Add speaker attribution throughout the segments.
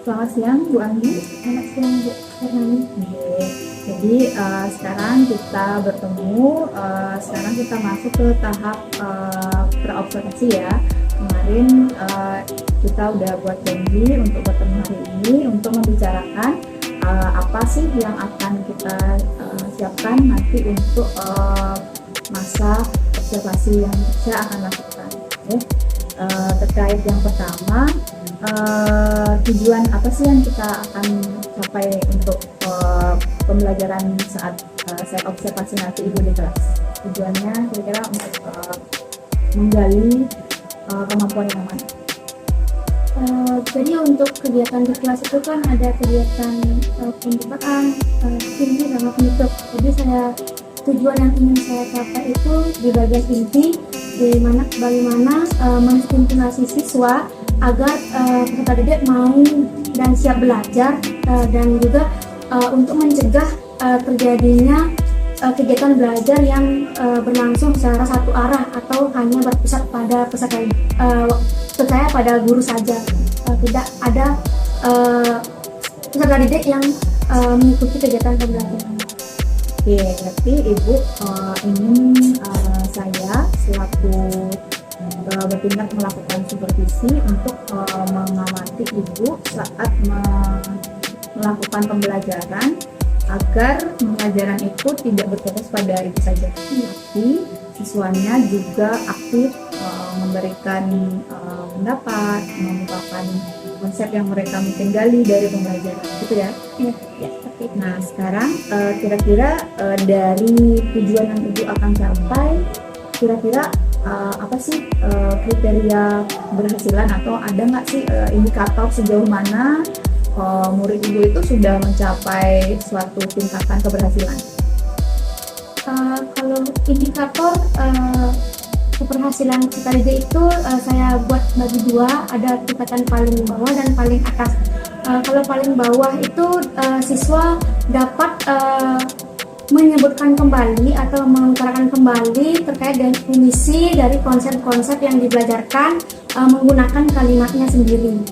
Speaker 1: Selamat siang Bu Anggi.
Speaker 2: Selamat siang Bu Fernani.
Speaker 1: Oke. Jadi sekarang kita bertemu. Sekarang kita masuk ke tahap praobservasi ya. Kemarin kita udah buat janji untuk bertemu hari ini untuk membicarakan apa sih yang akan kita siapkan nanti untuk masa observasi yang saya akan lakukan. Oke. Terkait yang pertama, tujuan apa sih yang kita akan capai untuk pembelajaran saat saya observasi nanti Ibu di kelas? Tujuannya kira-kira untuk menggali kemampuan yang mana?
Speaker 2: Jadi untuk kegiatan di kelas itu kan ada kegiatan pembukaan, inti sama penutup. Jadi tujuan yang ingin saya capai itu di bagian inti, bagaimana menstimulasi siswa agar peserta didik mau dan siap belajar, dan juga untuk mencegah terjadinya kegiatan belajar yang berlangsung secara satu arah atau hanya berpusat pada percaya pada guru saja, tidak ada peserta didik yang mengikuti kegiatan pembelajaran.
Speaker 1: Oke, berarti Ibu ingin saya selaku bertindak melakukan supervisi untuk mengamati Ibu saat melakukan pembelajaran agar pembelajaran itu tidak berfokus pada Ibu saja, tapi siswanya juga aktif memberikan pendapat, mengungkapkan konsep yang mereka mungkin gali dari pembelajaran, gitu ya?
Speaker 2: Ya.
Speaker 1: Nah, sekarang kira-kira dari tujuan yang Ibu akan capai, kira-kira apa sih kriteria keberhasilan, atau ada nggak sih indikator sejauh mana murid Ibu itu sudah mencapai suatu tingkatan keberhasilan?
Speaker 2: Kalau indikator keberhasilan peserta didik itu saya buat bagi dua, ada tingkatan paling bawah dan paling atas. Kalau paling bawah itu siswa dapat menyebutkan kembali atau mengutarakan kembali terkait definisi dari konsep-konsep yang dibelajarkan menggunakan kalimatnya sendiri.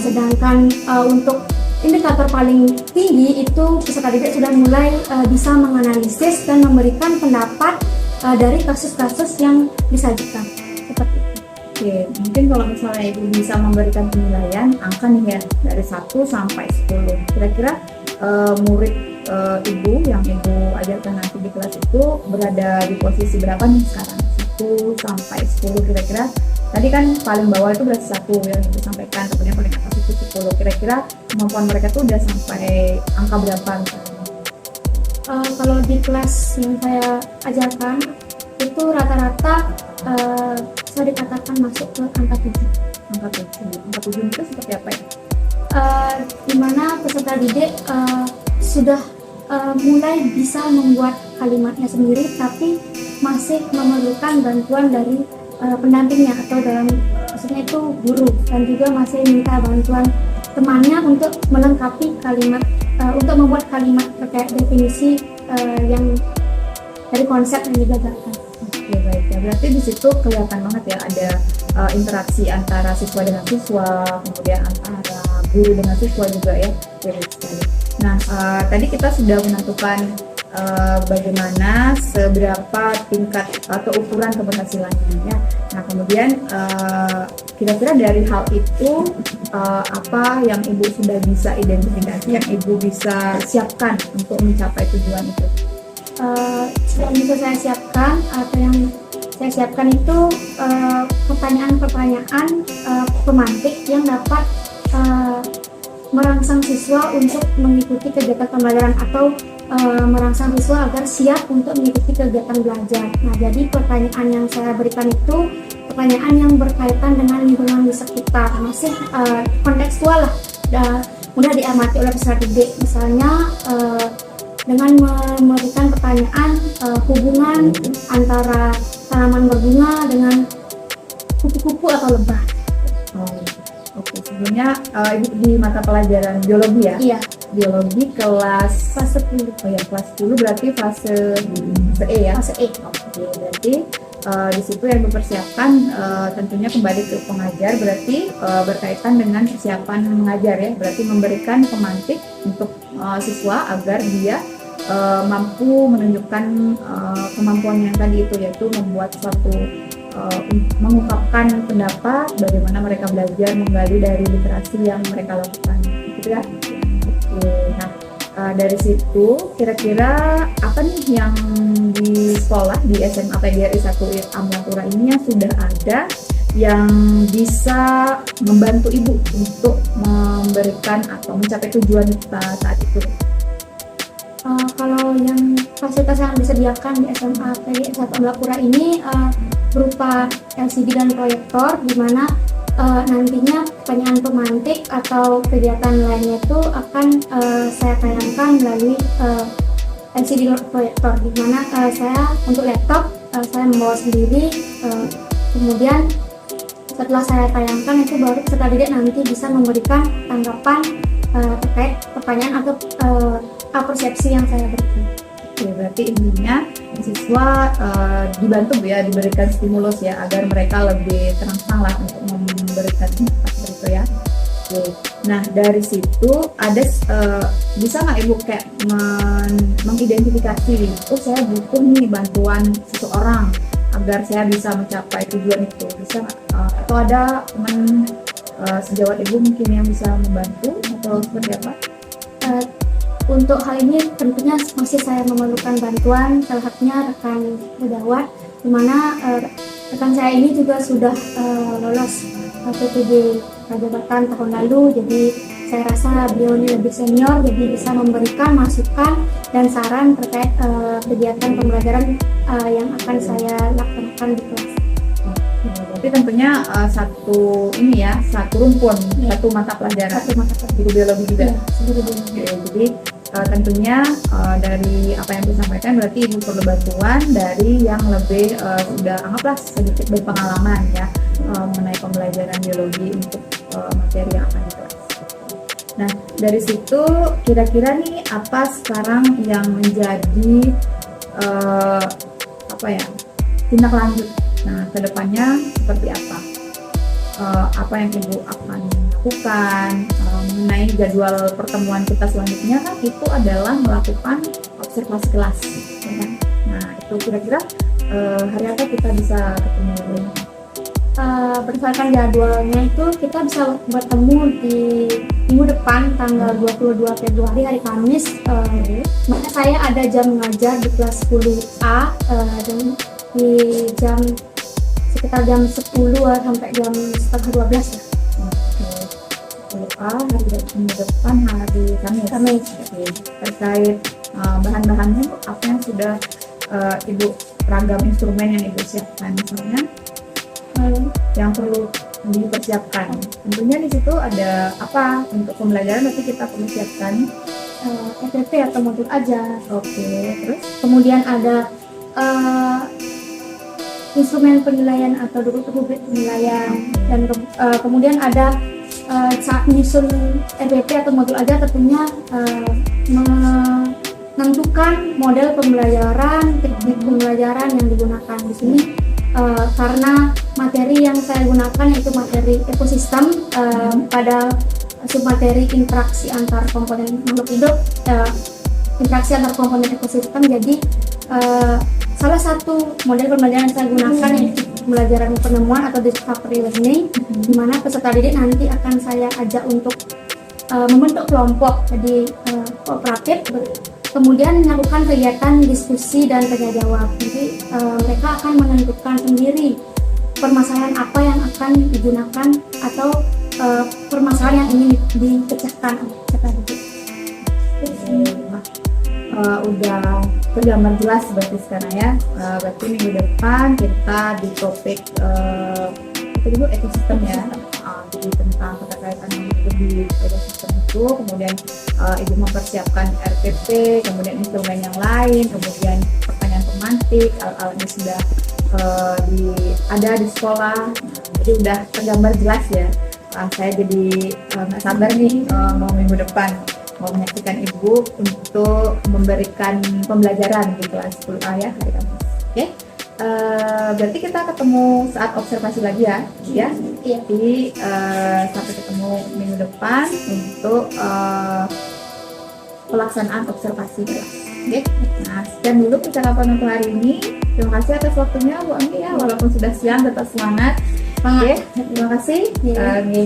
Speaker 2: Sedangkan untuk indikator paling tinggi itu peserta didik sudah mulai bisa menganalisis dan memberikan pendapat dari kasus-kasus yang disajikan. Seperti itu.
Speaker 1: Oke, mungkin kalau misalnya Ibu bisa memberikan penilaian angka nih ya, dari 1 sampai 10, kira-kira murid Ibu yang Ibu ajarkan nanti di kelas itu berada di posisi berapa nih sekarang? 1 sampai 10 kira-kira. Tadi kan paling bawah itu berarti 1 yang Ibu sampaikan, kemudian paling atas itu 10. Kira-kira kemampuan mereka tuh udah sampai angka berapa misalnya?
Speaker 2: Kalau di kelas yang saya ajarkan itu rata-rata bisa dikatakan masuk ke angka 7.
Speaker 1: Angka 7. Angka 7 itu seperti apa ya?
Speaker 2: Di mana peserta didik sudah mulai bisa membuat kalimatnya sendiri, tapi masih memerlukan bantuan dari pendampingnya, atau maksudnya itu guru, dan juga masih minta bantuan temannya untuk melengkapi kalimat, untuk membuat kalimat terkait definisi yang dari konsep yang dibelajarkan.
Speaker 1: Oke, baik ya. Berarti di situ kelihatan banget ya ada interaksi antara siswa dengan siswa, kemudian antara guru dengan siswa juga ya. Oke, sekali. Nah, tadi kita sudah menentukan bagaimana seberapa tingkat atau ukuran keberhasilannya ya. Nah, kemudian kira-kira dari hal itu apa yang Ibu sudah bisa identifikasi, yang Ibu bisa siapkan untuk mencapai tujuan itu?
Speaker 2: Yang bisa saya siapkan atau yang saya siapkan itu pertanyaan-pertanyaan pemantik yang dapat merangsang siswa untuk mengikuti kegiatan pembelajaran, atau merangsang siswa agar siap untuk mengikuti kegiatan belajar. Nah, jadi pertanyaan yang saya berikan itu pertanyaan yang berkaitan dengan lingkungan di sekitar, masih kontekstual lah, mudah diamati oleh peserta didik. Misalnya dengan memberikan pertanyaan hubungan antara tanaman berbunga dengan kupu-kupu atau lebah.
Speaker 1: Oke, sebelumnya Ibu di mata pelajaran biologi ya?
Speaker 2: Iya.
Speaker 1: Biologi kelas fase 10. Oh ya, kelas 10 berarti fase E ya?
Speaker 2: Fase E.
Speaker 1: Oke, berarti di situ yang dipersiapkan tentunya kembali ke pengajar, berarti berkaitan dengan persiapan mengajar ya, berarti memberikan pemantik untuk siswa agar dia mampu menunjukkan kemampuan yang tadi itu, yaitu membuat suatu mengungkapkan pendapat, bagaimana mereka belajar menggali dari literasi yang mereka lakukan, gitu ya. Oke, nah dari situ kira-kira apa nih yang di sekolah di SMA PGRI 1 Amlatura ini yang sudah ada yang bisa membantu ibu untuk memberikan atau mencapai tujuan kita saat itu?
Speaker 2: Kalau yang fasilitas yang disediakan di SMA PGRI 1 Amlatura ini berupa LCD dan proyektor, di mana nantinya pertanyaan pemantik atau kegiatan lainnya itu akan saya tayangkan melalui LCD proyektor, di mana saya untuk laptop saya membawa sendiri, kemudian setelah saya tayangkan itu baru peserta didik nanti bisa memberikan tanggapan terkait pertanyaan atau persepsi yang saya berikan.
Speaker 1: Oke, berarti intinya siswa dibantu ya, diberikan stimulus ya, agar mereka lebih terangsang lah untuk memberikan pendapat itu ya. Oke, nah dari situ ada bisa nggak ibu kayak mengidentifikasi, oh saya butuh nih bantuan seseorang agar saya bisa mencapai tujuan itu, bisa nggak? Atau ada teman sejawat ibu mungkin yang bisa membantu atau seperti apa?
Speaker 2: Untuk hal ini tentunya masih saya memerlukan bantuan, salah satunya rekan Bedawat, di mana rekan saya ini juga sudah lolos PPD Rajabatan tahun lalu, jadi saya rasa beliau ini lebih senior, jadi bisa memberikan masukan dan saran terkait kegiatan pembelajaran yang akan saya laksanakan di kelas.
Speaker 1: Berarti tentunya satu ini ya, satu rumpun, satu mata pelajaran, guru biologi juga.
Speaker 2: Ya,
Speaker 1: jadi tentunya dari apa yang disampaikan berarti ibu perlu bantuan dari yang lebih sudah anggaplah sedikit berpengalaman ya mengenai pembelajaran biologi untuk materi yang akan dikelas. Nah dari situ kira-kira nih apa sekarang yang menjadi tindak lanjut? Nah kedepannya seperti apa? Apa yang ibu akan lakukan mengenai jadwal pertemuan kita selanjutnya kan itu adalah melakukan observasi kelas ya kan? Nah itu kira-kira hari apa kita bisa ketemu?
Speaker 2: Berdasarkan jadwalnya itu kita bisa bertemu di minggu depan tanggal 22 Februari hari Kamis, mana saya ada jam mengajar di kelas 10A dan di jam sekitar jam 10 sampai jam setengah 12 ya. Oke, 10A hari minggu depan hari Kamis. Oke. Terkait bahan-bahannya apa yang sudah ibu ragam instrumen yang ibu siapkan misalnya yang perlu dipersiapkan. Tentunya di situ ada apa untuk pembelajaran nanti kita perlu siapkan FPP atau modul ajar.
Speaker 1: Oke, terus
Speaker 2: kemudian ada instrumen penilaian atau rubrik penilaian, dan kemudian ada saat menyusun RPP atau modul ajar tentunya menentukan model pembelajaran, teknik pembelajaran yang digunakan di sini. Karena materi yang saya gunakan yaitu materi ekosistem, pada submateri interaksi antar komponen makhluk hidup, interaksi antar komponen ekosistem. Jadi salah satu model pembelajaran yang saya gunakan yaitu pembelajaran penemuan atau discovery learning, di mana peserta didik nanti akan saya ajak untuk membentuk kelompok jadi kooperatif, kemudian melakukan kegiatan diskusi dan tanya jawab. Jadi mereka akan menentukan sendiri permasalahan apa yang akan digunakan atau permasalahan yang ingin dipecahkan oleh peserta didik.
Speaker 1: Udah tergambar jelas berarti sekarang ya. Berarti minggu depan kita di topik itu dulu ekosistem ya. Jadi tentang keterkaitan itu di ekosistem itu, kemudian ibu mempersiapkan RPP, kemudian instrumen yang lain, kemudian pertanyaan pemantik, alat-alatnya sudah ada di sekolah. Jadi udah tergambar jelas ya. Saya jadi nggak sabar nih mau minggu depan mau menyaksikan ibu untuk memberikan pembelajaran di kelas 10A ya hari Kamis. Oke. Berarti kita ketemu saat observasi lagi ya, ya.
Speaker 2: Iya.
Speaker 1: Jadi sampai ketemu minggu depan untuk pelaksanaan observasi kelas. Oke. Nah, sekian dulu percakapan untuk hari ini. Terima kasih atas waktunya Bu Anggi ya, walaupun sudah siang tetap semangat. Oke, terima kasih.
Speaker 2: Iya.
Speaker 1: Oke.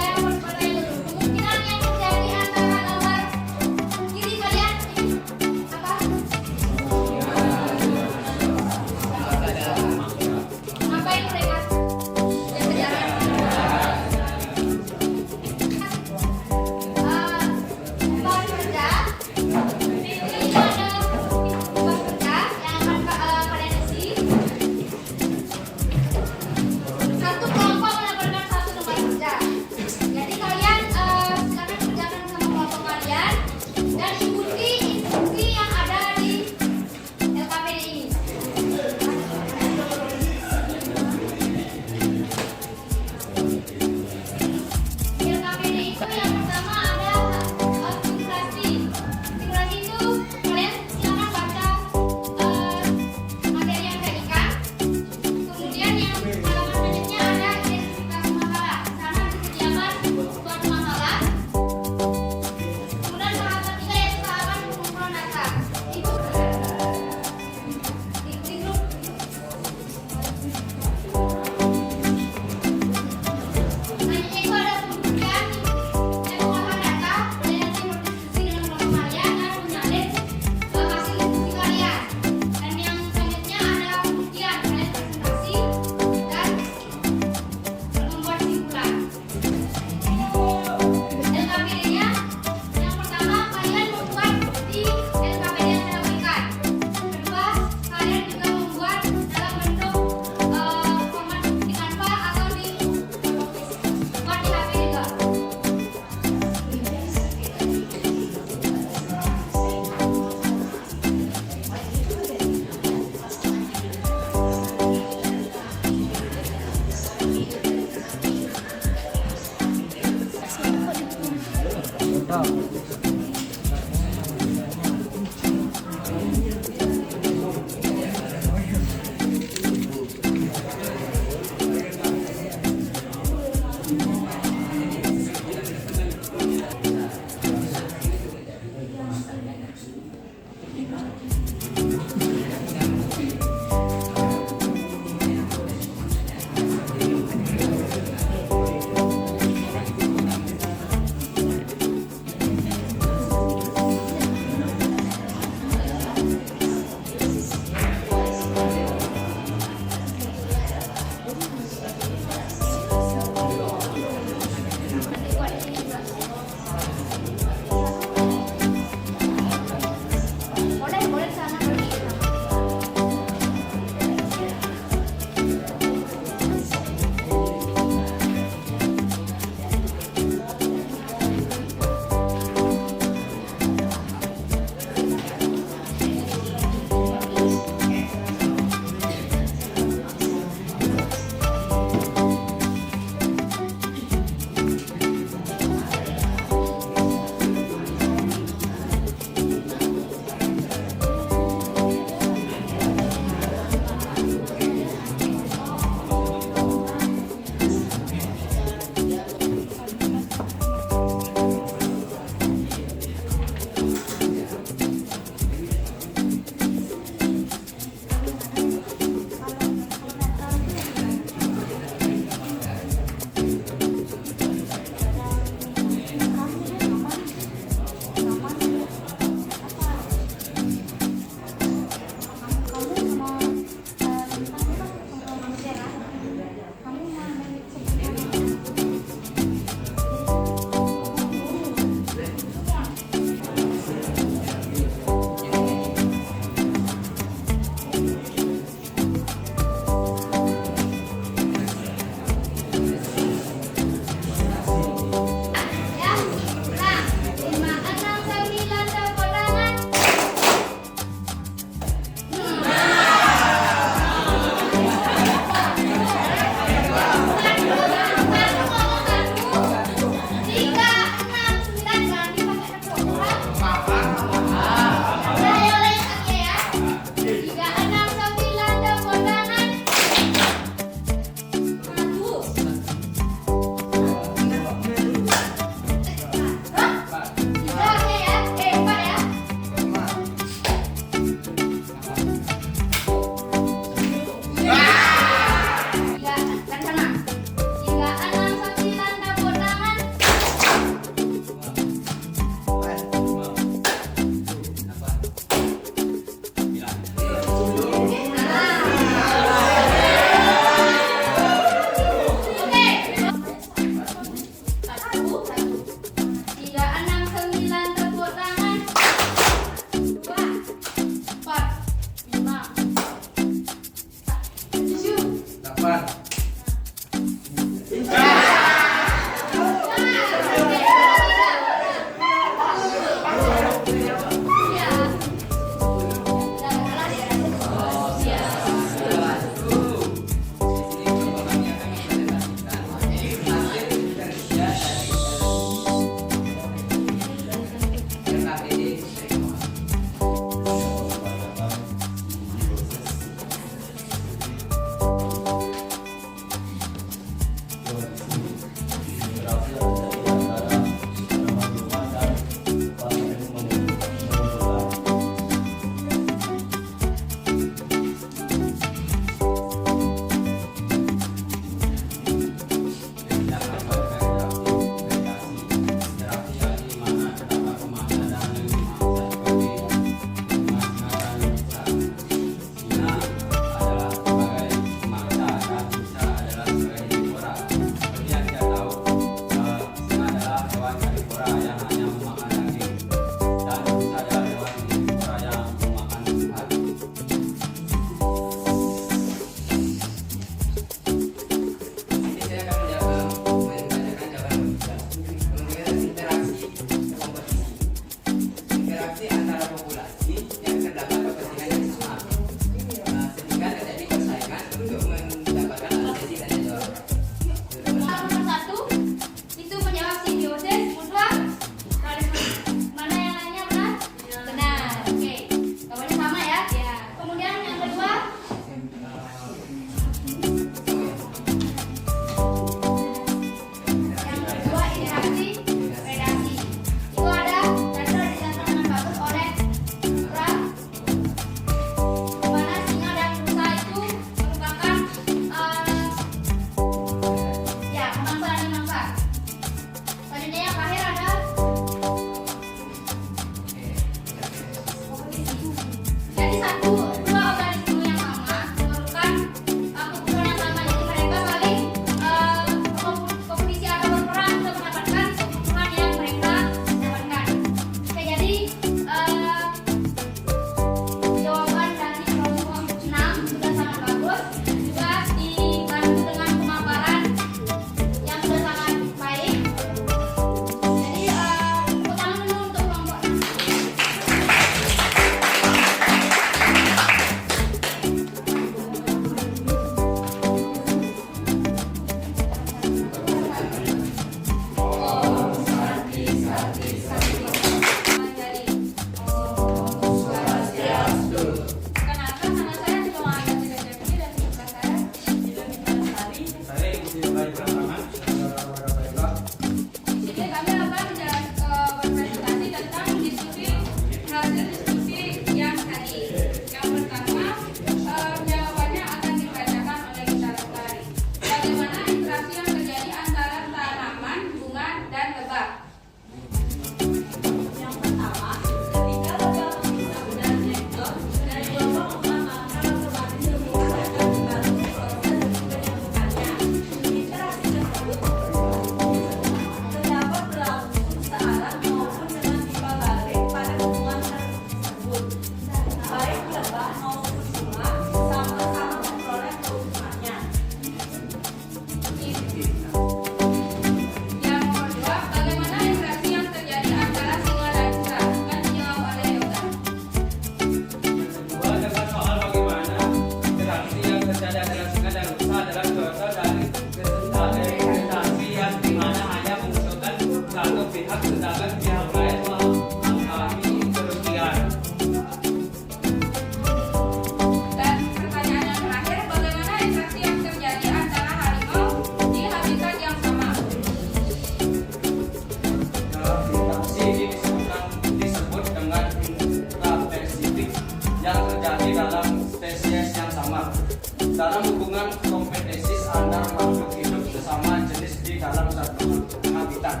Speaker 3: dalam hubungan kompetensis antar makhluk hidup sesama jenis di dalam satu habitat.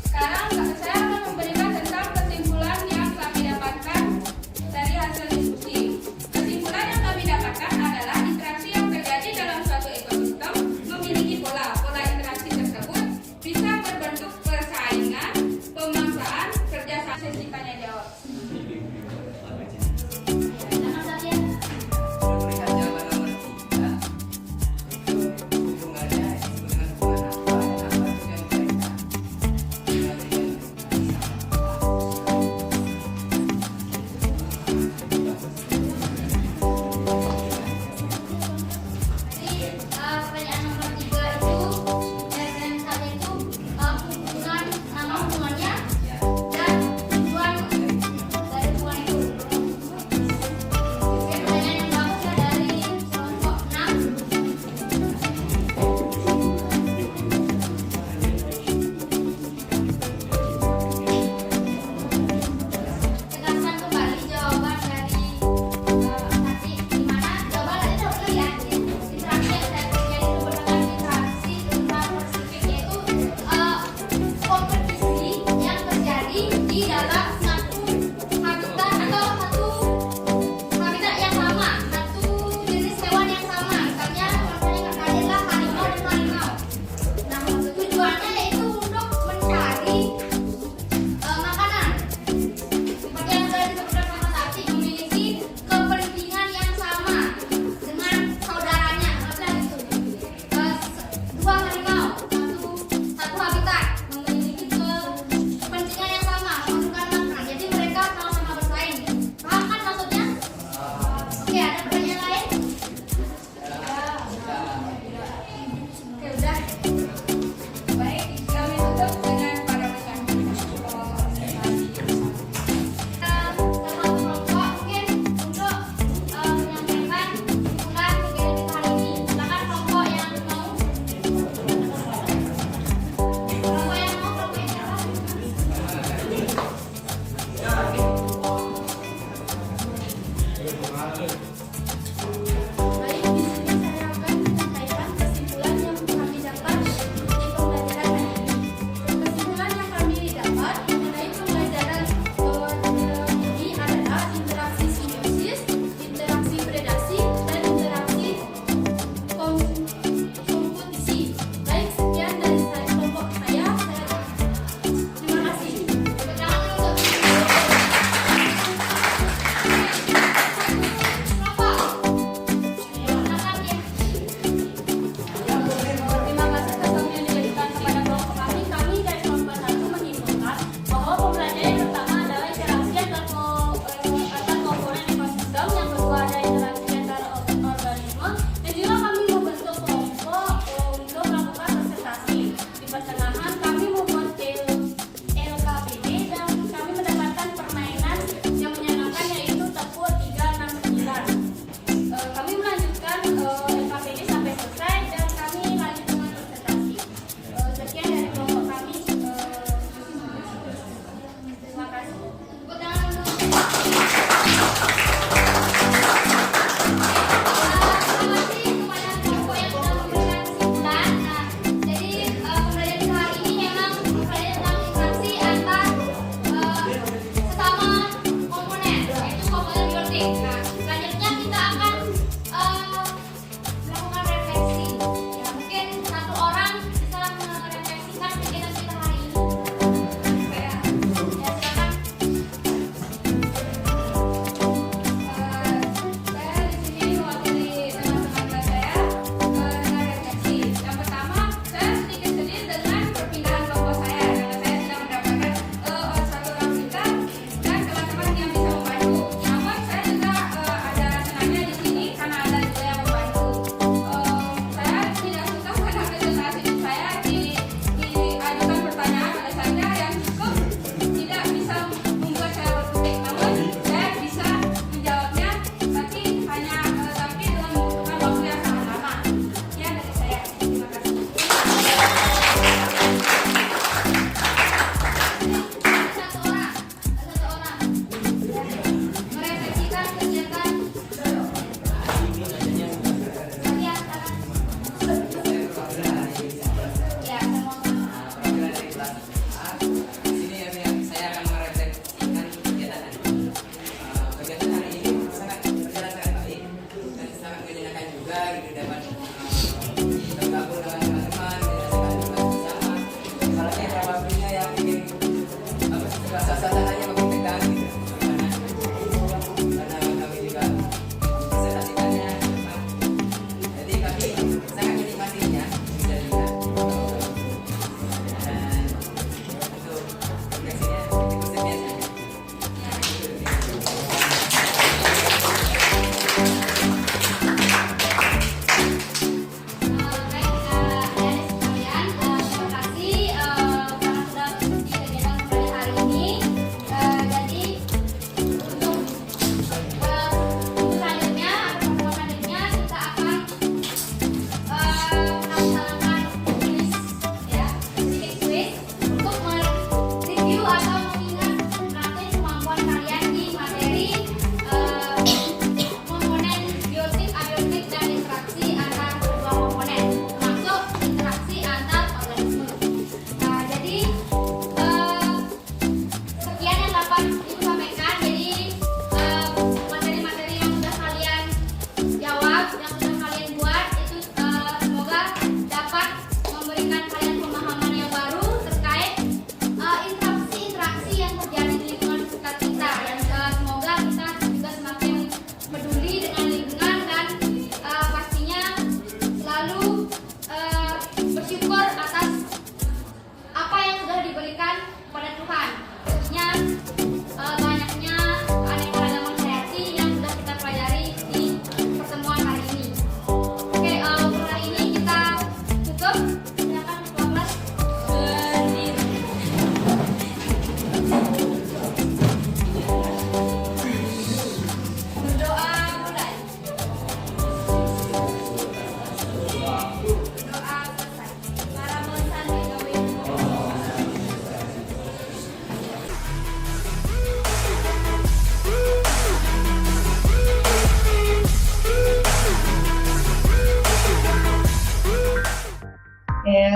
Speaker 4: Sekarang saya akan memberikan tentang kesimpulan yang kami dapatkan dari hasil diskusi. Kesimpulan yang kami dapatkan adalah interaksi yang terjadi dalam suatu ekosistem memiliki pola. Pola interaksi tersebut bisa berbentuk persaingan, pemaksaan, kerjasama. Sesi tanya jawab.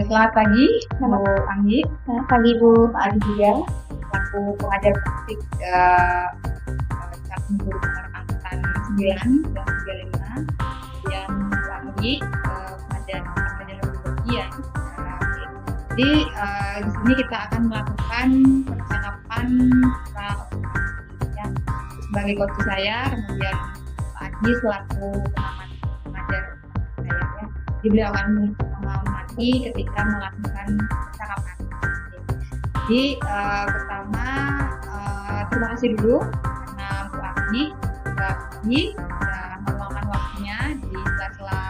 Speaker 1: Selamat pagi, Bu Anggi.
Speaker 2: Selamat pagi Bu.
Speaker 1: Pak Adi juga, selaku pengajar praktik calon guru besar angkatan 9 dan 35. Kemudian Bu Anggi, pengajar biologi ya. Jadi di sini kita akan melakukan percakapan ya, sebagai coach saya, kemudian Pak Adi selaku pengajar saya ya. Jadi beliau akan mengamati ketika melakukan percakapan. Jadi pertama terima kasih dulu karena Bu Adi sudah meluangkan waktunya di sela-sela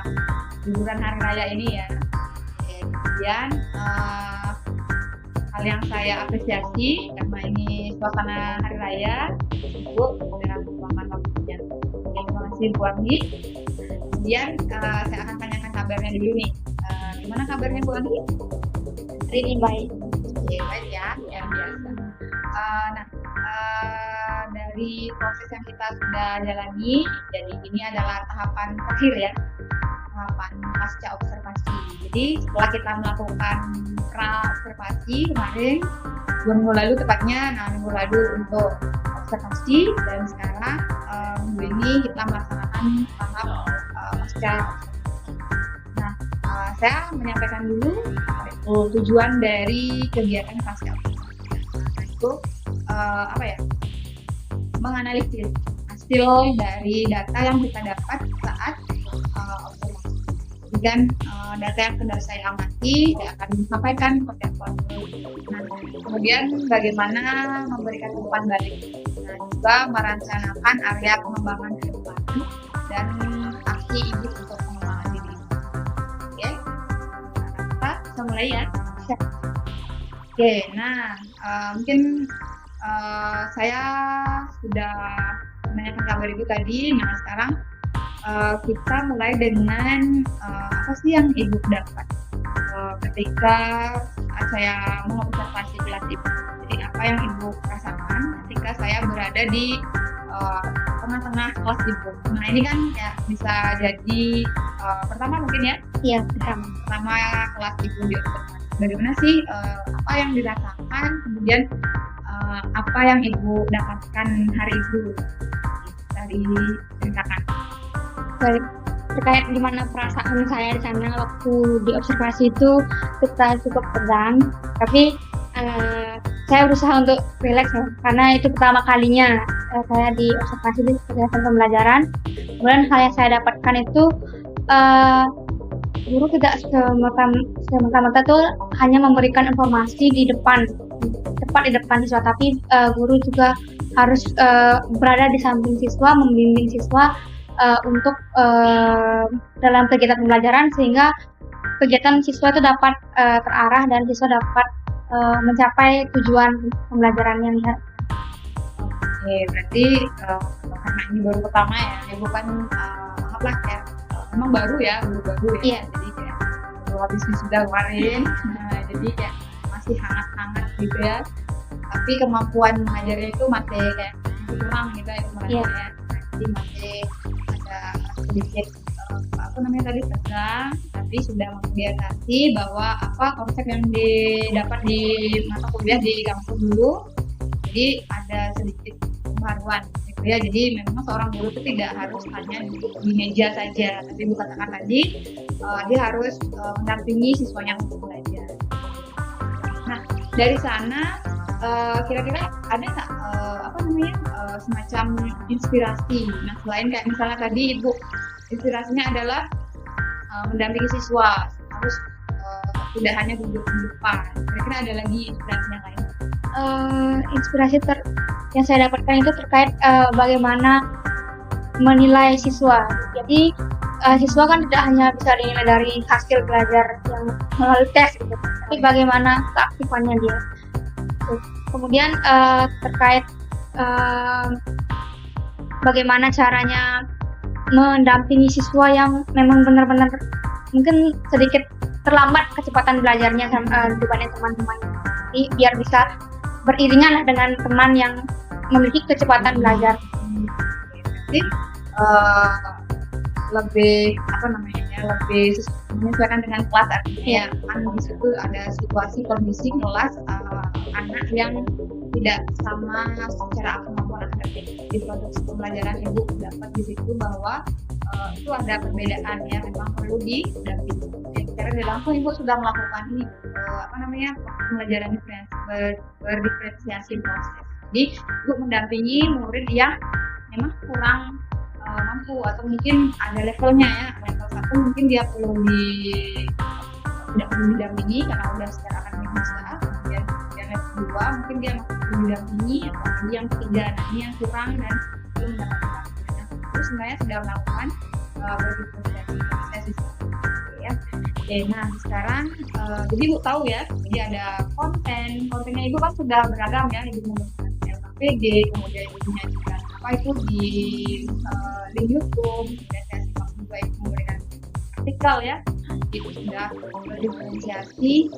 Speaker 1: liburan hari raya ini ya. Kemudian hal yang saya apresiasi karena ini suasana hari raya, Bu dengan meluangkan waktunya. Terima kasih Bu Adi. Kemudian saya akan tanyakan kabarnya dulu nih. Gimana kabarnya Bu Adi?
Speaker 2: Hari ini baik.
Speaker 1: Oke, baik ya, biasa. Dari proses yang kita sudah jalani, jadi ini adalah tahapan terakhir ya, tahapan pasca observasi. Jadi setelah kita melakukan pra-observasi kemarin, 2 minggu lalu tepatnya, minggu lalu untuk observasi, dan sekarang minggu ini kita melaksanakan tahap pasca observasi. Nah, saya menyampaikan dulu tujuan dari kegiatan pasca observasi itu apa ya? Menganalisis hasil dari data yang kita dapat saat observasi. Dan data yang sudah saya amati saya akan disampaikan seperti apa. Nah, kemudian bagaimana memberikan umpan balik. Nah, juga merencanakan area pengembangan ke depan dan aksi ibu untuk pengembangan diri. Oke, kita bisa mulai ya. Oke, nah mungkin saya sudah menanyakan kabar ibu tadi. Nah, sekarang kita mulai dengan apa sih yang ibu dapat ketika saya mengobservasi kelas ibu. Jadi apa yang ibu rasakan ketika saya berada di tengah-tengah kelas ibu. Nah, ini kan ya bisa jadi pertama mungkin ya.
Speaker 2: Iya,
Speaker 1: pertama kelas ibu di observasi. Bagaimana sih apa yang dirasakan, kemudian apa yang ibu dapatkan hari itu dari ceritakan.
Speaker 2: Terkait gimana perasaan saya di sana waktu di observasi itu kita cukup tegang, tapi saya berusaha untuk relax ya, karena itu pertama kalinya saya di observasi di kegiatan pembelajaran. Kemudian hal yang saya dapatkan itu guru tidak semata-mata tuh hanya memberikan informasi tepat di depan siswa, tapi guru juga harus berada di samping siswa, membimbing siswa untuk dalam kegiatan pembelajaran sehingga kegiatan siswa itu dapat terarah dan siswa dapat mencapai tujuan pembelajaran yang
Speaker 1: Oke, berarti karena ini baru pertama ya bukan apa ya, memang baru ya.
Speaker 2: Iya.
Speaker 1: Jadi kayak baru habis wisuda kemarin, nah jadi kayak masih hangat-hangat gitu ya. Tapi kemampuan mengajarnya itu masih kayak kurang gitu ya kemarin ya. Nah, jadi masih ada sedikit apa namanya tadi tegang, tapi sudah membiasasi bahwa apa konsep yang didapat di mata kuliah di kampus dulu. Jadi ada sedikit pembaruan gitu ya. Jadi memang seorang guru itu tidak harus hanya di meja saja, tapi dikatakan tadi dia harus mendampingi siswanya untuk belajar. Nah, dari sana kira-kira ada nggak semacam inspirasi? Nah, selain kayak misalnya tadi ibu inspirasinya adalah mendampingi siswa, harus tidak hanya duduk di depan. Kira-kira ada lagi inspirasi yang lain?
Speaker 2: Inspirasi yang saya dapatkan itu terkait bagaimana menilai siswa. Jadi siswa kan tidak hanya bisa dinilai dari hasil belajar yang melalui tes gitu, tapi bagaimana keaktifannya dia. Kemudian terkait bagaimana caranya mendampingi siswa yang memang benar-benar mungkin sedikit terlambat kecepatan belajarnya dibanding teman-teman. Jadi biar bisa beriringan lah dengan teman yang memiliki kecepatan belajar.
Speaker 1: Jadi lebih lebih menyesuaikan dengan kelas artinya ya, kan di situ ada situasi kondisi kelas anak yang tidak sama secara kemampuan akademik. Di proses pembelajaran ibu dapat di situ bahwa itu ada perbedaan ya, memang perlu didampingi. Secara tidak langsung ibu sudah melakukan ini pembelajaran berdiferensiasi proses. Jadi ibu mendampingi murid yang memang kurang mampu atau mungkin ada levelnya ya, level 1 mungkin dia tidak perlu didampingi karena udah secara akademik bisa, kemudian level 2 mungkin dia masih perlu didampingi, atau yang ketiga ini yang kurang dan belum mendapatkan. Terus sebenarnya sudah melakukan berdiferensiasi ya. Oke, nah sekarang jadi ibu tahu ya, jadi ada kontennya ibu kan sudah beragam ya, ibu menggunakan LKPD, kemudian ibu menyajikan apa itu di YouTube, kemudian saya simak juga ibu memberikan artikel ya, itu sudah berdiferensiasi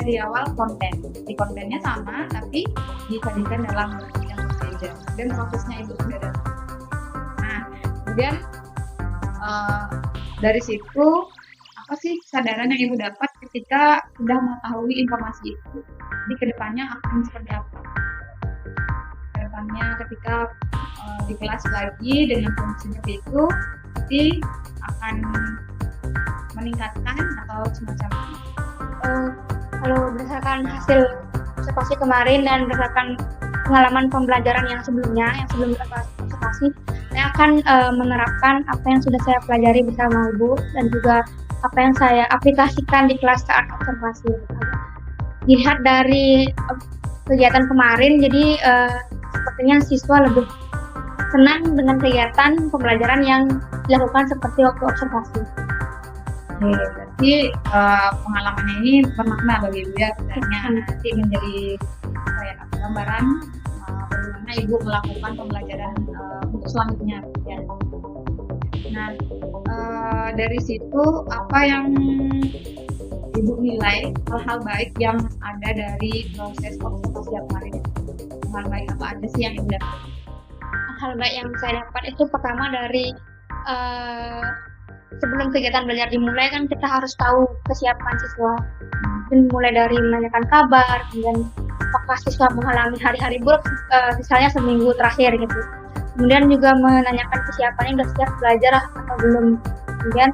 Speaker 1: di awal konten. Di kontennya sama tapi disajikan dalam yang berbeda dan prosesnya itu sudah ada. Nah kemudian dari situ apa sih kesadaran yang ibu dapat ketika sudah mengetahui informasi itu? Jadi kedepannya akan seperti apa? Kedepannya ketika di kelas lagi dengan kondisi seperti itu, nanti akan meningkatkan atau semacam
Speaker 2: kalau berdasarkan hasil observasi kemarin dan berdasarkan pengalaman pembelajaran yang sebelumnya, yang sebelum observasi, saya akan menerapkan apa yang sudah saya pelajari bersama ibu dan juga apa yang saya aplikasikan di kelas saat observasi. Dilihat dari kegiatan kemarin, jadi sepertinya siswa lebih senang dengan kegiatan pembelajaran yang dilakukan seperti waktu observasi.
Speaker 1: Oke, berarti pengalamannya ini bermakna bagi ibu ya, sebenarnya nanti menjadi gambaran bagaimana ibu melakukan pembelajaran untuk selanjutnya ya. Nah dari situ apa yang ibu nilai hal-hal baik yang ada dari proses observasi kemarin? Hal baik apa aja sih yang ibu dapat?
Speaker 2: Hal baik yang saya dapat itu pertama dari sebelum kegiatan belajar dimulai kan kita harus tahu kesiapan siswa. Mulai dari menanyakan kabar, kemudian apakah siswa mengalami hari-hari buruk misalnya seminggu terakhir gitu. Kemudian juga menanyakan kesiapannya sudah siap belajar atau belum. Kemudian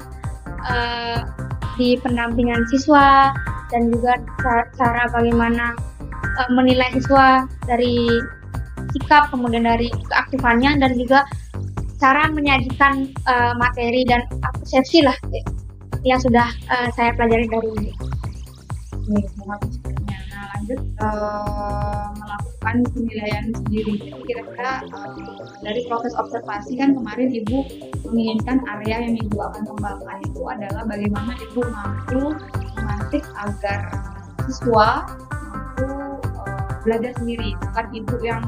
Speaker 2: di pendampingan siswa dan juga cara bagaimana menilai siswa dari sikap, kemudian dari keaktifannya dan juga cara menyajikan materi dan persepsi lah yang sudah saya pelajari dari ini.
Speaker 1: Nah lanjut melakukan penilaian sendiri. Jadi kira-kira dari proses observasi kan kemarin ibu menginginkan area yang ibu akan kembangkan itu adalah bagaimana ibu mampu memantik agar siswa mampu belajar sendiri, bukan ibu yang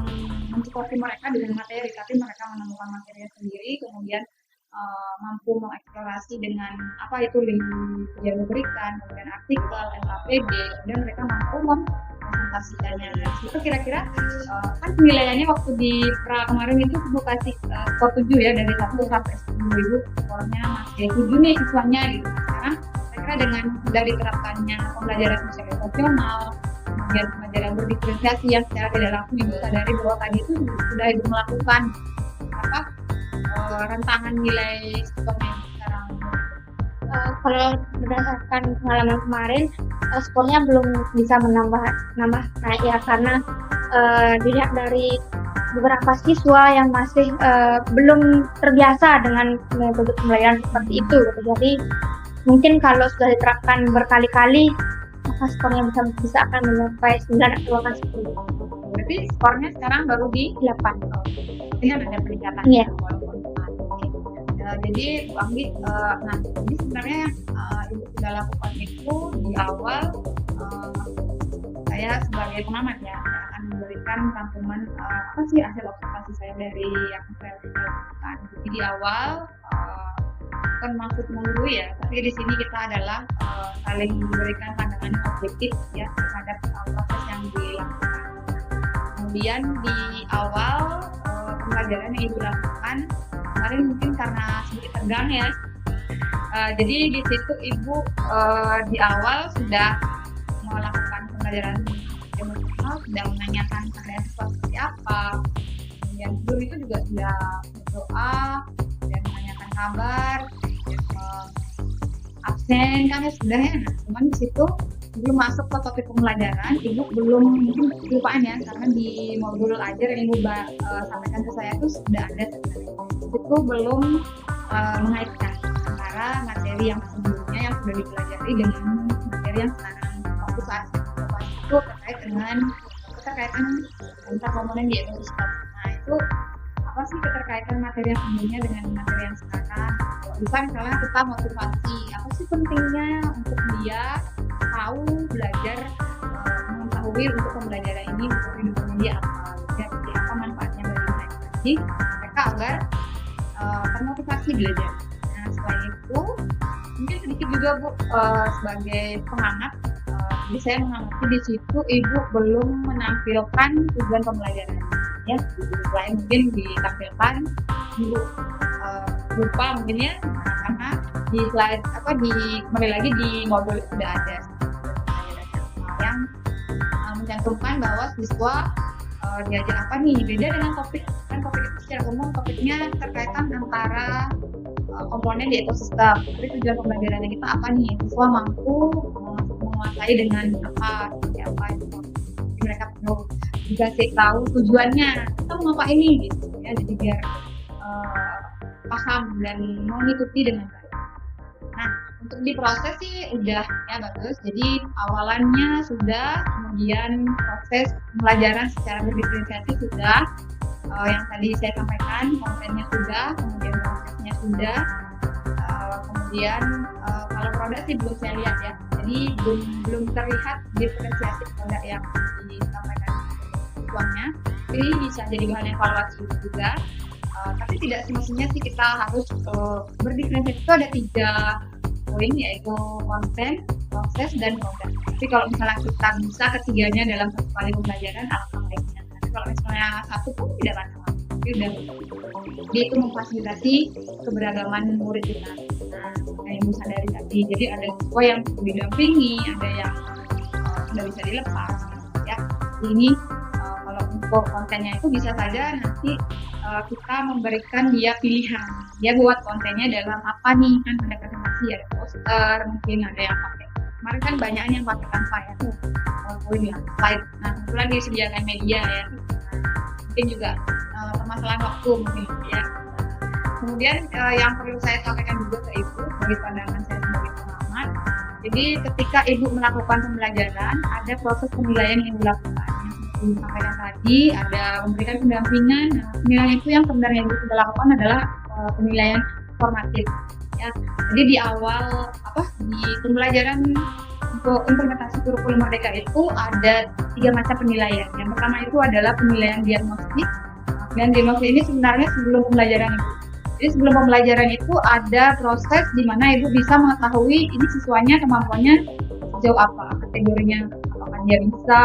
Speaker 1: mencukupi mereka dengan materi, tapi mereka menemukan materinya sendiri, kemudian mampu mengeksplorasi dengan apa itu link yang diberikan, kemudian artikel, LKPD, kemudian mereka mampu mempresentasikannya. Nah, itu kira-kira kan penilaiannya waktu di pra kemarin itu ibu kasih skor 7 ya, dari 1 sampai 10 ibu skornya masih 7 nih siswanya gitu. Sekarang kira-kira dengan sudah diterapkannya pembelajaran sosial emosional, kemudian pembelajaran berdiferensiasi yang secara tidak langsung ibu sadari bahwa tadi itu sudah ibu melakukan rentangan nilai skornya sekarang.
Speaker 2: Kalau berdasarkan pengalaman kemarin, skornya belum bisa menambah naik ya, karena dilihat dari beberapa siswa yang masih belum terbiasa dengan metode pembelajaran seperti itu gitu. Jadi mungkin kalau sudah diterapkan berkali-kali maka skornya bisa akan mencapai 9 atau bahkan 10.
Speaker 1: Berarti skornya sekarang baru di 8. Ini kan ada peningkatan
Speaker 2: ya,
Speaker 1: walaupun jadi Bu Anggi, nah ini sebenarnya ibu sudah lakukan itu di awal. Saya sebagai pengamat ya, saya akan memberikan rangkuman apa sih hasil observasi saya dari yang saya lakukan. Jadi di awal bukan maksud menggurui ya, tapi di sini kita adalah saling memberikan pandangan objektif ya terhadap proses yang dilakukan. Kemudian di awal pembelajaran yang ibu lakukan kemarin mungkin karena sedikit tegang ya,
Speaker 5: Jadi di situ Ibu di awal sudah melakukan pembelajaran emosional, sudah menanyakan keadaan siswa seperti apa. Kemudian sebelum itu juga sudah berdoa dan menanyakan kabar, absen kan ya sudah ya. Nah, cuman di situ belum masuk ke topik pembelajaran, Ibu belum, mungkin kelupaan ya, karena di modul ajar yang Ibu sampaikan ke saya itu sudah ada sebenarnya. Itu belum mengaitkan antara materi yang sebelumnya yang sudah dipelajari dengan materi yang sekarang. Waktu saat itu terkait dengan keterkaitan antar komponen di ekosistem. Nah itu apa sih keterkaitan materi yang sebelumnya dengan materi yang sekarang? Bisa misalnya kita motivasi, apa sih pentingnya untuk dia tahu belajar, mengetahui untuk pembelajaran ini untuk hidupnya dia apa, jadi apa manfaatnya bagi mereka. Jadi mereka agar termotivasi belajar. Nah selain itu mungkin sedikit juga Bu sebagai pengamat, jadi saya mengamati di situ Ibu belum menampilkan tujuan pembelajaran ya. Selain mungkin ditampilkan Ibu lupa mungkin ya, karena di slide kembali lagi di modul sudah ada yang mencantumkan bahwa siswa diajar apa nih, beda dengan topik. Kan topik itu secara umum topiknya terkaitan antara komponen di ekosistem. Tapi tujuan pembelajarannya kita apa nih? Siswa mampu menguasai dengan apa, seperti apa itu. Jadi mereka perlu juga tahu tujuannya. Kita mau apa ini gitu ya. Jadi biar paham dan mengikuti dengan baik. Nah, untuk diproses sih udah ya bagus. Jadi awalannya sudah, kemudian proses pembelajaran secara berdiferensiasi sudah. Yang tadi saya sampaikan, kontennya sudah, kemudian prosesnya sudah, kemudian kalau produk sih belum saya lihat ya, jadi belum terlihat diferensiasi produk yang disampaikan tujuannya. Jadi bisa jadi bahan evaluasi juga, tapi tidak semestinya sih kita harus berdiferensiasi. Itu ada 3 poin, yaitu konten, proses, dan produk. Tapi kalau misalnya kita bisa ketiganya dalam satu kali pembelajaran, alangkah baiknya. Kalau misalnya satu pun tidak masalah, jadi itu memfasilitasi keberagaman murid kita. Nah, yang Ibu sadari tadi, jadi ada siswa yang didampingi, ada yang sudah bisa dilepas, ya. Ini kalau untuk kontennya itu bisa saja nanti kita memberikan dia pilihan, dia buat kontennya dalam apa nih, kan ada presentasi, ada poster, mungkin ada yang pakai. Kemarin kan banyak yang pakai Canva ya, slide. Nah, kebetulan disediakan media ya. Mungkin juga permasalahan waktu mungkin ya. Kemudian yang perlu saya sampaikan juga ke Ibu dari pandangan saya sebagai pengamat. Jadi ketika Ibu melakukan pembelajaran, ada proses penilaian yang dilakukan. Yang seperti disampaikan tadi, ada memberikan pendampingan. Nah, penilaian itu yang sebenarnya Ibu sudah lakukan adalah penilaian formatif. Ya. Jadi di awal di pembelajaran untuk implementasi kurikulum Merdeka itu ada 3 macam penilaian. Yang pertama itu adalah penilaian diagnostik. Dan diagnostik ini sebenarnya sebelum pembelajaran itu. Jadi sebelum pembelajaran itu ada proses di mana Ibu bisa mengetahui ini siswanya kemampuannya sejauh apa, kategorinya, apakah dia bisa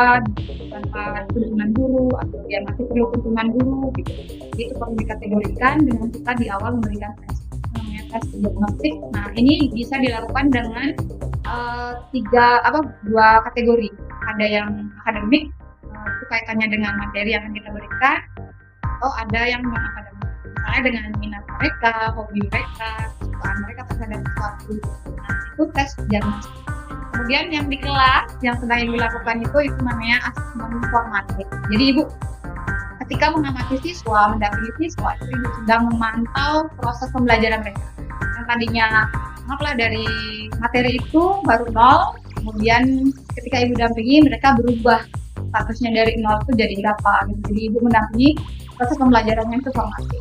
Speaker 5: tanpa dukungan guru atau dia masih perlu dukungan guru gitu. Jadi itu perlu dikategorikan dengan kita di awal memberikan tes diagnostik. Nah ini bisa dilakukan dengan 2 kategori. Ada yang akademik, itu kaitannya dengan materi yang akan kita berikan, atau ada yang non akademik, misalnya dengan minat mereka, hobi mereka, kesukaan mereka terhadap sesuatu. Nah itu tes diagnostik. Kemudian yang di kelas yang sedang Ibu lakukan itu namanya asesmen formatif. Jadi Ibu ketika mengamati siswa, mendampingi siswa, Ibu sedang memantau proses pembelajaran mereka. Yang tadinya dari materi itu baru 0, kemudian ketika Ibu dampingi mereka berubah statusnya dari 0 itu jadi berapa gitu. Jadi Ibu mendampingi proses pembelajarannya itu formatif.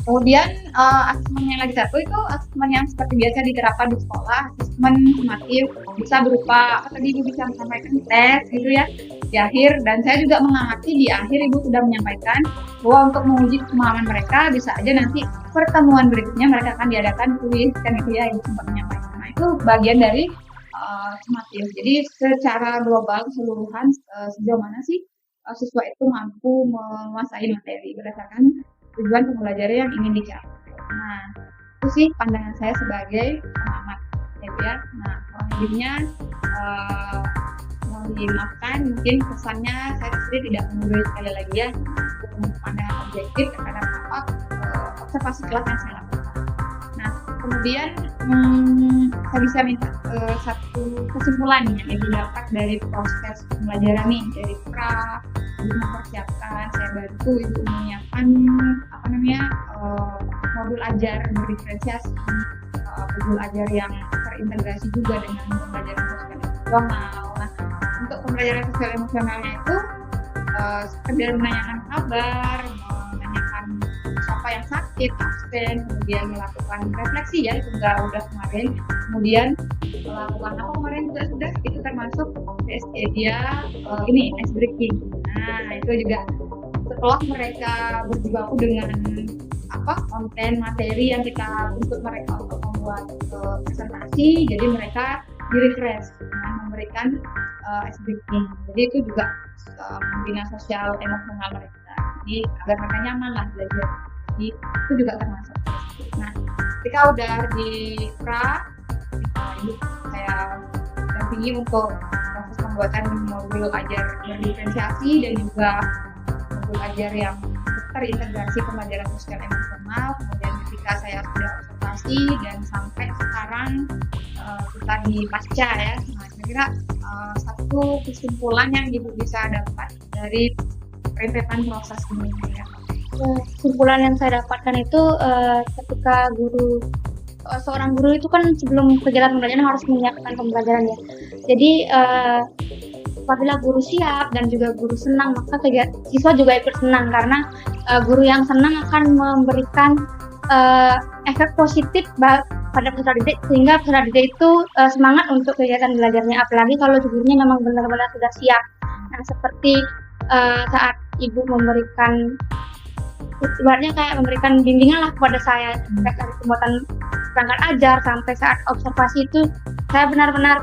Speaker 5: Kemudian asesmen yang lagi satu itu asesmen yang seperti biasa diterapkan di sekolah, asesmen formatif, bisa berupa tadi Ibu bisa menyampaikan tes gitu ya di akhir, dan saya juga mengamati di akhir Ibu sudah menyampaikan bahwa untuk menguji pemahaman mereka bisa aja nanti pertemuan berikutnya mereka akan diadakan kuis, kan itu ya Ibu sempat menyampaikan. Nah itu bagian dari formatif. Jadi secara global keseluruhan sejauh mana sih siswa itu mampu menguasai materi berdasarkan tujuan pembelajaran yang ingin dicapai. Nah itu sih pandangan saya sebagai pengamat. gitu ya. Nah, kurang lebihnya mohon dimaafkan, mungkin kesannya saya sendiri tidak menggurui sekali lagi ya untuk pandangan objektif terhadap apa observasi kelas yang saya lakukan. Nah, kemudian saya bisa minta satu kesimpulan yang ibu dapat dari proses pembelajaran nih, dari pra, ibu mempersiapkan, saya bantu ibu menyiapkan modul ajar berdiferensiasi, modul ajar yang terintegrasi juga dengan pembelajaran sosial emosional. Nah, untuk pembelajaran sosial emosionalnya itu sekedar menanyakan kabar, menanyakan siapa yang sakit, absen, kemudian melakukan refleksi ya, itu udah kemarin. Kemudian melakukan apa kemarin juga sudah, itu termasuk PSJ dia ini ice breaking. Nah, itu juga setelah mereka berjibaku dengan konten materi yang kita tuntut mereka untuk membuat presentasi, jadi mereka di-refresh dengan memberikan ice breaking. Jadi itu juga membina sosial emosional mereka, jadi agar mereka nyaman lah belajar. Jadi itu juga termasuk. Nah, ketika udah di pra, saya dampingi untuk proses pembuatan modul ajar diferensiasi dan juga modul ajar yang terintegrasi pembelajaran sosial emosional. Kemudian ketika saya sudah observasi dan sampai sekarang kita di pasca ya, nah kira-kira satu kesimpulan yang ibu bisa dapat dari rentetan proses ini ya.
Speaker 2: Kesimpulan yang saya dapatkan itu ketika seorang guru itu kan sebelum kegiatan pembelajaran harus menyiapkan pembelajaran ya. Jadi apabila guru siap dan juga guru senang, maka siswa juga ikut senang, karena guru yang senang akan memberikan efek positif pada peserta didik, sehingga peserta didik itu semangat untuk kegiatan belajarnya, apalagi kalau gurunya memang benar-benar sudah siap. Nah, seperti saat ibu memberikan, ibaratnya kayak memberikan bimbingan lah kepada saya, dari pembuatan perangkat ajar sampai saat observasi itu, saya benar-benar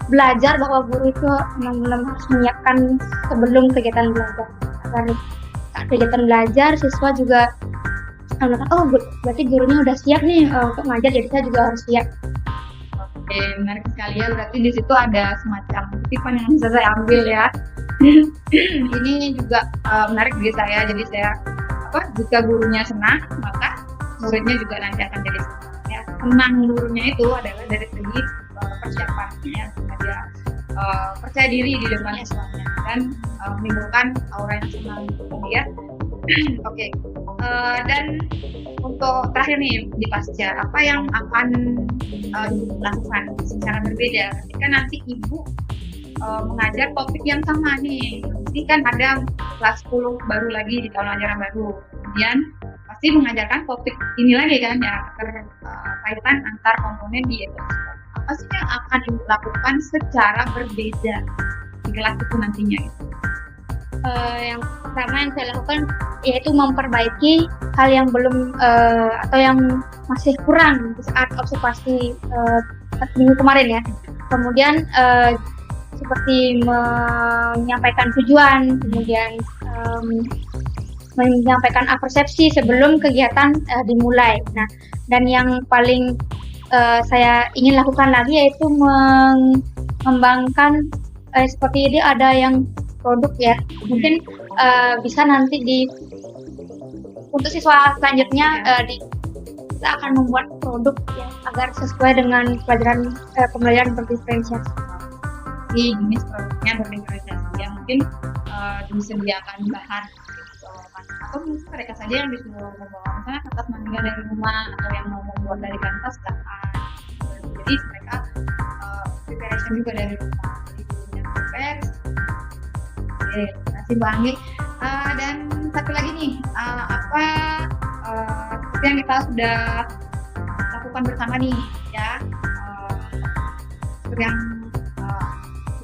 Speaker 2: belajar bahwa guru itu benar-benar harus menyiapkan sebelum kegiatan belajar. Agar saat kegiatan belajar, siswa juga oh berarti gurunya udah siap nih untuk ngajar, jadi saya juga harus siap.
Speaker 5: Oke, menarik sekali ya. Berarti di situ ada semacam kutipan yang bisa saya ambil ya. Ini juga menarik bagi saya. Jadi saya jika gurunya senang, maka muridnya juga nanti akan jadi senang. Ya, senang gurunya itu adalah dari segi persiapannya, dia percaya diri di depan siswanya dan menimbulkan aura yang senang ya. Oke. Dan untuk terakhir nih di pasca, apa yang akan ibu lakukan secara berbeda ketika nanti ibu mengajar topik yang sama nih? Pasti kan ada kelas 10 baru lagi di tahun ajaran baru, kemudian pasti mengajarkan topik ini lagi kan ya, kaitan antar komponen di ekosistem. Apa sih yang akan ibu lakukan secara berbeda di kelas itu nantinya gitu?
Speaker 2: Yang pertama yang saya lakukan yaitu memperbaiki hal yang belum atau yang masih kurang saat observasi minggu kemarin ya. Kemudian seperti menyampaikan tujuan, kemudian menyampaikan persepsi sebelum kegiatan dimulai. Nah, dan yang paling saya ingin lakukan lagi yaitu mengembangkan seperti ini ada yang produk ya, mungkin bisa nanti untuk siswa selanjutnya kita akan membuat produk ya, agar sesuai dengan pembelajaran berdiferensiasi.
Speaker 5: Di jenis produknya berdiferensiasi yang mungkin disediakan bahan atau mungkin mereka saja yang disuruh membawa misalnya kertas manila dari rumah atau yang mau membuat dari kanvas silakan. Jadi mereka preparation juga dari rumah, jadi gurunya prepare. Oke, terima kasih Mbak Anggi. Dan satu lagi nih, seperti yang kita sudah lakukan bersama nih ya, seperti yang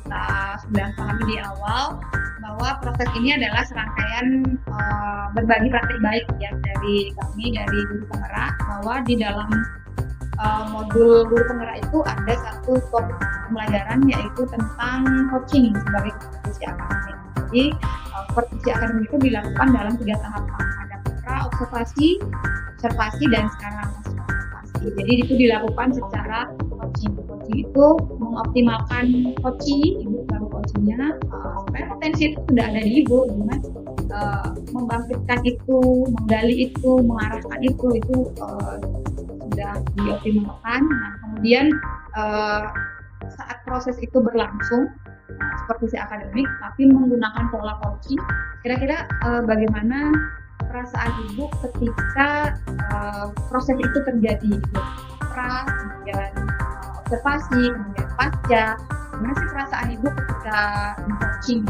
Speaker 5: kita sudah pahami di awal, bahwa proses ini adalah serangkaian berbagi praktik baik ya dari kami, dari guru penggerak, bahwa di dalam modul guru penggerak itu ada satu topik pembelajaran yaitu tentang coaching sebagai kompetisi akademik. Jadi kompetisi akademik itu dilakukan dalam 3 tahapan, ada pra, observasi, dan sekarang masuk observasi. koci. Jadi itu dilakukan secara coaching. Coaching itu mengoptimalkan ibu baru coachingnya supaya potensi itu sudah ada di ibu, dengan membangkitkan itu, menggali itu, mengarahkan itu sudah dioptimalkan. Nah, kemudian saat proses itu berlangsung seperti si akademik, tapi menggunakan pola coaching, kira-kira bagaimana perasaan ibu ketika proses itu terjadi, kemudian observasi, kemudian pasca, gimana sih perasaan ibu ketika coaching?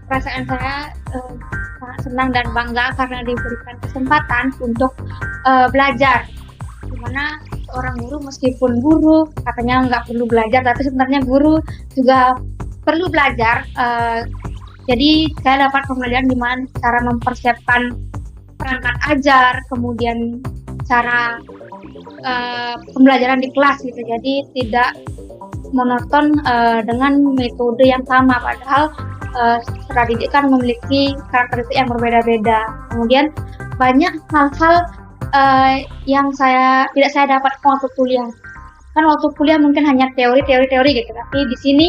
Speaker 2: Perasaan saya sangat senang dan bangga karena diberikan kesempatan untuk belajar, dimana seorang guru meskipun guru katanya nggak perlu belajar, tapi sebenarnya guru juga perlu belajar. Jadi saya dapat pembelajaran gimana cara mempersiapkan perangkat ajar, kemudian cara pembelajaran di kelas gitu. Jadi tidak monoton dengan metode yang sama, padahal secara didik kan memiliki karakteristik yang berbeda-beda. Kemudian banyak hal-hal yang tidak saya dapat waktu kuliah. Kan waktu kuliah mungkin hanya teori gitu, tapi di sini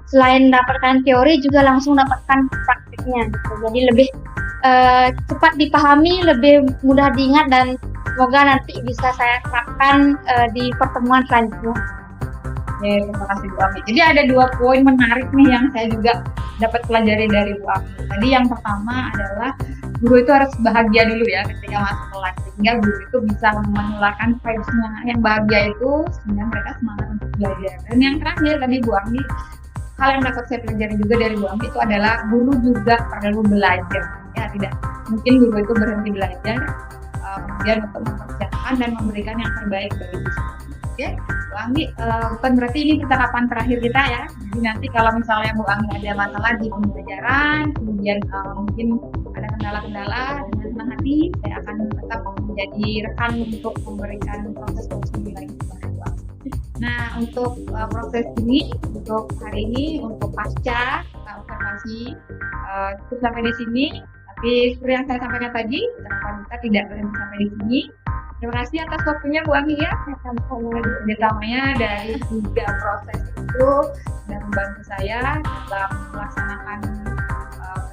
Speaker 2: selain dapatkan teori juga langsung dapatkan praktiknya gitu. Jadi lebih cepat dipahami, lebih mudah diingat, dan semoga nanti bisa saya terapkan di pertemuan selanjutnya.
Speaker 5: Oke, terima kasih Bu Ami. Jadi ada 2 poin menarik nih yang saya juga dapat pelajari dari Bu Ami. Tadi yang pertama adalah guru itu harus bahagia dulu ya ketika masuk kelas, sehingga guru itu bisa menularkan vibes-nya yang bahagia itu, sehingga mereka semangat untuk belajar. Dan yang terakhir tadi Bu Ami, hal yang dapat saya pelajari juga dari Bu Ami itu adalah guru juga perlu belajar. Ya, tidak mungkin guru itu berhenti belajar, kemudian untuk mempersiapkan dan memberikan yang terbaik bagi siswa. Oke, Bu Anggi, bukan berarti ini percakapan terakhir kita ya. Jadi nanti kalau misalnya Bu Anggi ada masalah di pembelajaran, kemudian mungkin ada kendala-kendala, dengan senang hati saya akan tetap menjadi rekan untuk memberikan proses coaching lagi kepada Bu Anggi. Nah, untuk proses ini, untuk hari ini, untuk pasca observasi cukup sampai di sini. Tapi seperti yang saya sampaikan tadi, harapan kita tidak berhenti sampai di sini. Terima kasih atas waktunya Bu Anggi ya, kerjasamanya dari 3 proses itu dan membantu saya dalam melaksanakan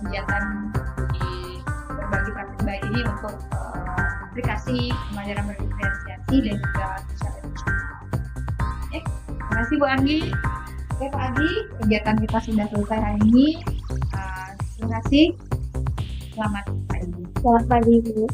Speaker 5: kegiatan di berbagi praktik baik ini untuk aplikasi pembelajaran berdiferensiasi dan juga sosial emosional. Oke, terima kasih Bu Anggi. Oke Pak Adi, kegiatan kita sudah selesai hari ini. Terima kasih. Selamat pagi.
Speaker 2: Selamat pagi Bu.